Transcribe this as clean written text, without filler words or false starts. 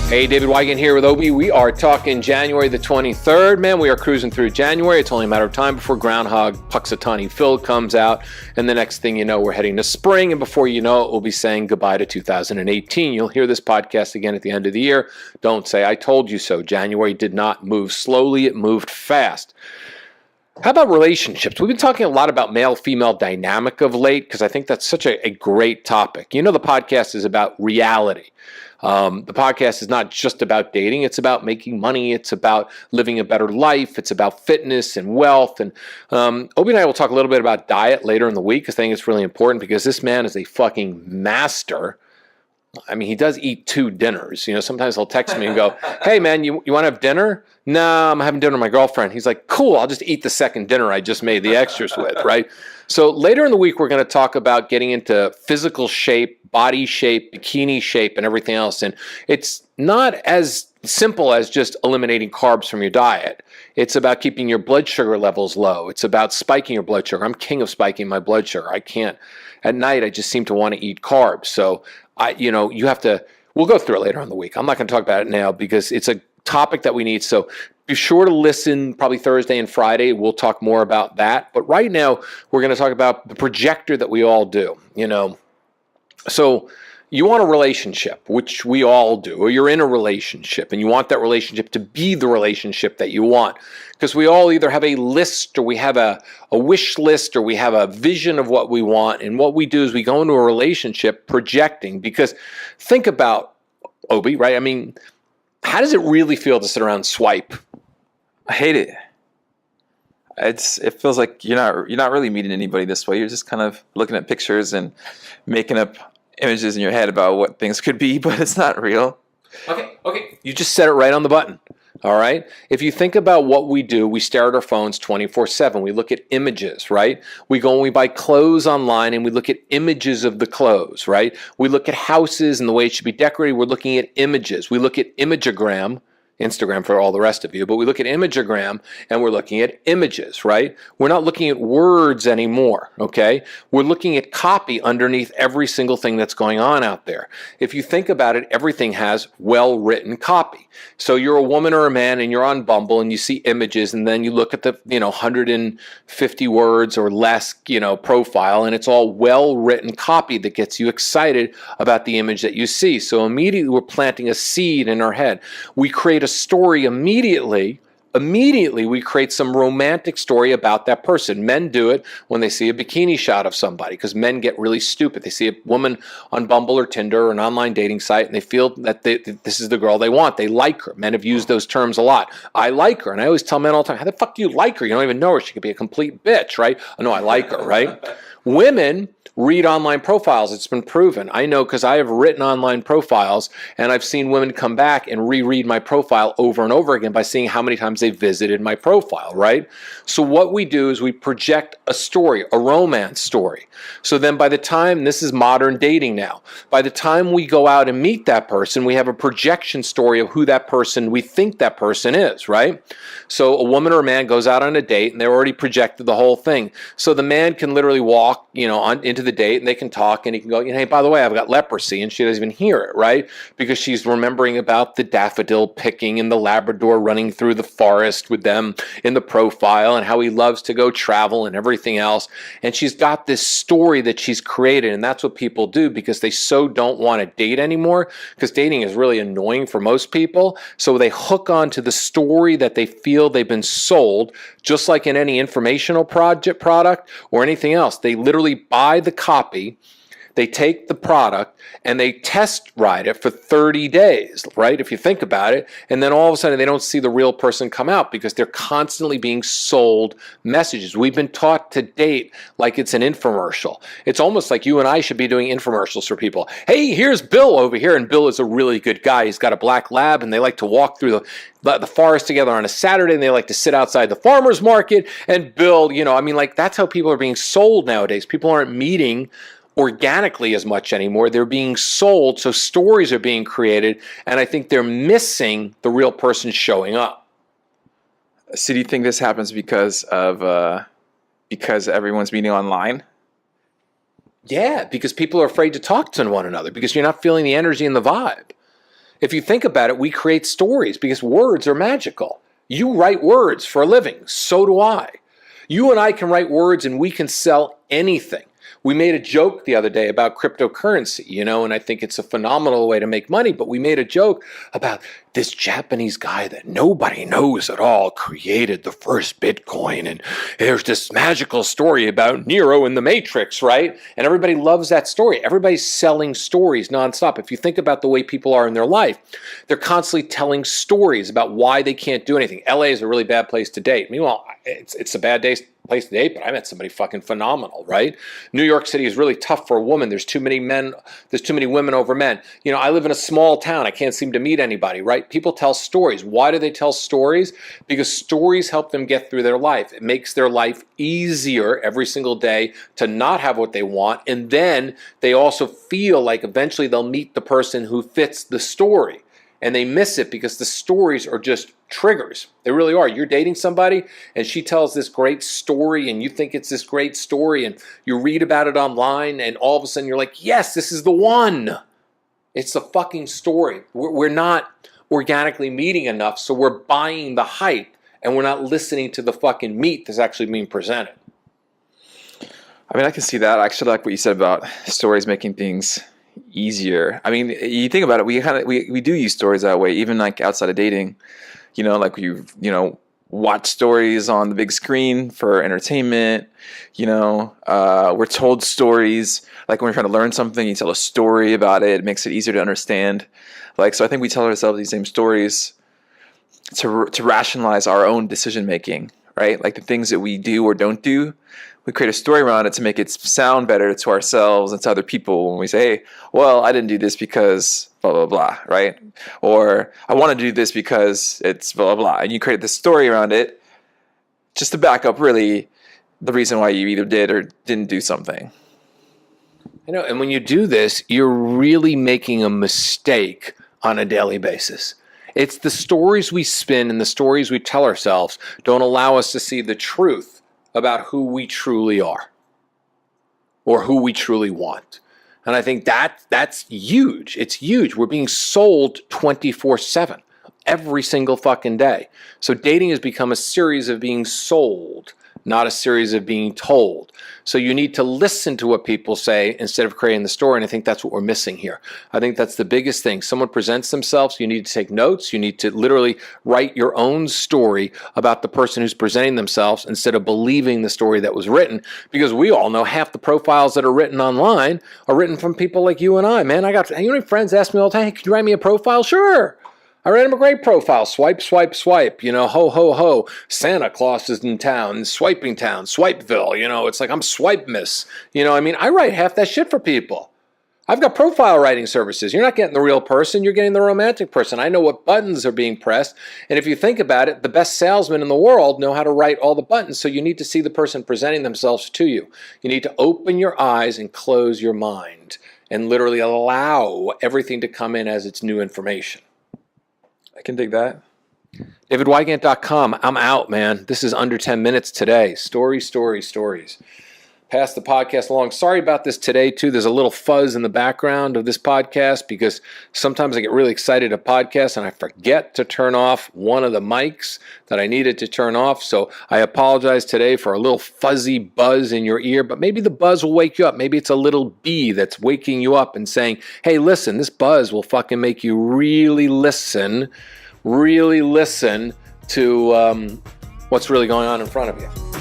Hey, David Wigan here with Obi. We are talking January the 23rd. Man, we are cruising through January. It's only a matter of time before Groundhog Puxatawny Phil comes out. And the next thing you know, we're heading to spring. And before you know it, we'll be saying goodbye to 2018. You'll hear this podcast again at the end of the year. Don't say I told you so. January did not move slowly. It moved fast. How about relationships? We've been talking a lot about male-female dynamic of late because I think that's such a great topic. You know, the podcast is about reality. The podcast is not just about dating. It's about making money. It's about living a better life. It's about fitness and wealth. And Obi and I will talk a little bit about diet later in the week because I think it's really important because this man is a fucking master. I mean, he does eat 2 dinners. You know, sometimes he'll text me and go, hey, man, you want to have dinner? No, I'm having dinner with my girlfriend. He's like, cool, I'll just eat the second dinner I just made the extras with, right? So later in the week, we're going to talk about getting into physical shape, body shape, bikini shape, and everything else. And it's not as simple as just eliminating carbs from your diet. It's about keeping your blood sugar levels low. It's about spiking your blood sugar. I'm king of spiking my blood sugar. I can't. At night, I just seem to want to eat carbs. So, you have to, we'll go through it later in the week. I'm not going to talk about it now because it's a topic that we need. So be sure to listen probably Thursday and Friday. We'll talk more about that. But right now, we're going to talk about the projector that we all do, So you want a relationship, which we all do, or you're in a relationship and you want that relationship to be the relationship that you want. Because we all either have a list or we have a wish list or we have a vision of what we want. And what we do is we go into a relationship projecting. Because think about, Obi, right? I mean, how does it really feel to sit around and swipe? I hate it. It feels like you're not really meeting anybody this way. You're just kind of looking at pictures and making up images in your head about what things could be, but it's not real. Okay. You just set it right on the button. All right. If you think about what we do, we stare at our phones 24/7. We look at images, right? We go and we buy clothes online and we look at images of the clothes, right? We look at houses and the way it should be decorated. We're looking at images. We look at Imageagram, Instagram for all the rest of you, but we look at Imageagram and we're looking at images, right? We're not looking at words anymore, okay? We're looking at copy underneath every single thing that's going on out there. If you think about it, everything has well-written copy. So you're a woman or a man and you're on Bumble and you see images and then you look at the, 150 words or less, profile, and it's all well-written copy that gets you excited about the image that you see. So immediately we're planting a seed in our head. We create a story immediately we create some romantic story about that person. Men do it when they see a bikini shot of somebody because men get really stupid. They see a woman on Bumble or Tinder or an online dating site and they feel that this is the girl they want. They like her. Men have used those terms a lot. I like her. And I always tell men all the time, how the fuck do you like her? You don't even know her. She could be a complete bitch, right? Oh, no, I like her, right? Women read online profiles. It's been proven. I know because I have written online profiles and I've seen women come back and reread my profile over and over again by seeing how many times they visited my profile, right? So what we do is we project a story, a romance story. So then by the time, this is modern dating now, by the time we go out and meet that person, we have a projection story of who that person, we think that person is, right? So a woman or a man goes out on a date and they're already projected the whole thing. So the man can literally walk, into the date and they can talk and he can go, hey, by the way, I've got leprosy, and she doesn't even hear it, right? Because she's remembering about the daffodil picking and the Labrador running through the forest with them in the profile and how he loves to go travel and everything else. And she's got this story that she's created, and that's what people do because they so don't want to date anymore because dating is really annoying for most people. So they hook onto the story that they feel they've been sold, just like in any informational product or anything else. They literally buy the copy, they take the product, and they test ride it for 30 days, right? If you think about it, and then all of a sudden they don't see the real person come out because they're constantly being sold messages. We've been taught to date like it's an infomercial. It's almost like you and I should be doing infomercials for people. Hey, here's Bill over here, and Bill is a really good guy. He's got a black lab, and they like to walk through the forest together on a Saturday, and they like to sit outside the farmer's market. And Bill, that's how people are being sold nowadays. People aren't meeting organically as much anymore. They're being sold, so stories are being created, and I think they're missing the real person showing up. So do you think this happens because everyone's meeting online? Yeah, because people are afraid to talk to one another because you're not feeling the energy and the vibe. If you think about it, we create stories because words are magical. You write words for a living. So do I. You and I can write words and we can sell anything. We made a joke the other day about cryptocurrency, and I think it's a phenomenal way to make money, but we made a joke about this Japanese guy that nobody knows at all created the first Bitcoin, and there's this magical story about Neo in the Matrix, right? And everybody loves that story. Everybody's selling stories nonstop. If you think about the way people are in their life, they're constantly telling stories about why they can't do anything. LA is a really bad place to date. Meanwhile, it's a bad place to date, but I met somebody fucking phenomenal, right? New York City is really tough for a woman. There's too many women over men. I live in a small town. I can't seem to meet anybody, right? People tell stories. Why do they tell stories? Because stories help them get through their life. It makes their life easier every single day to not have what they want. And then they also feel like eventually they'll meet the person who fits the story. And they miss it because the stories are just triggers. They really are. You're dating somebody and she tells this great story and you think it's this great story and you read about it online and all of a sudden you're like, yes, this is the one. It's the fucking story. We're not organically meeting enough, so we're buying the hype and we're not listening to the fucking meat that's actually being presented. I mean, I can see that. I actually like what you said about stories making things easier. I mean, you think about it, we do use stories that way, even like outside of dating. Like watch stories on the big screen for entertainment. We're told stories. Like when we're trying to learn something, you tell a story about it. It makes it easier to understand. So I think we tell ourselves these same stories to rationalize our own decision making, right? Like the things that we do or don't do, we create a story around it to make it sound better to ourselves and to other people. When we say, hey, well, I didn't do this because blah, blah, blah, right? Or I want to do this because it's blah, blah, blah. And you create this story around it just to back up really the reason why you either did or didn't do something. And when you do this, you're really making a mistake on a daily basis. It's the stories we spin and the stories we tell ourselves don't allow us to see the truth about who we truly are or who we truly want. And I think that's huge. It's huge. We're being sold 24/7 every single fucking day. So dating has become a series of being sold, not a series of being told. So you need to listen to what people say instead of creating the story. And I think that's what we're missing here. I think that's the biggest thing. Someone presents themselves, you need to take notes. You need to literally write your own story about the person who's presenting themselves instead of believing the story that was written. Because we all know half the profiles that are written online are written from people like you and I. Man, friends ask me all the time, hey, can you write me a profile? Sure. I read him a great profile. Swipe, swipe, swipe. Ho, ho, ho. Santa Claus is in town. Swiping town. Swipeville. It's like I'm swipe miss. I write half that shit for people. I've got profile writing services. You're not getting the real person. You're getting the romantic person. I know what buttons are being pressed. And if you think about it, the best salesmen in the world know how to write all the buttons. So you need to see the person presenting themselves to you. You need to open your eyes and close your mind and literally allow everything to come in as it's new information. I can dig that. DavidWygant.com. I'm out, man. This is under 10 minutes today. Stories. Pass the podcast along. Sorry about this today, too. There's a little fuzz in the background of this podcast because sometimes I get really excited at podcasts and I forget to turn off one of the mics that I needed to turn off. So I apologize today for a little fuzzy buzz in your ear, but maybe the buzz will wake you up. Maybe it's a little bee that's waking you up and saying, hey, listen, this buzz will fucking make you really listen to what's really going on in front of you.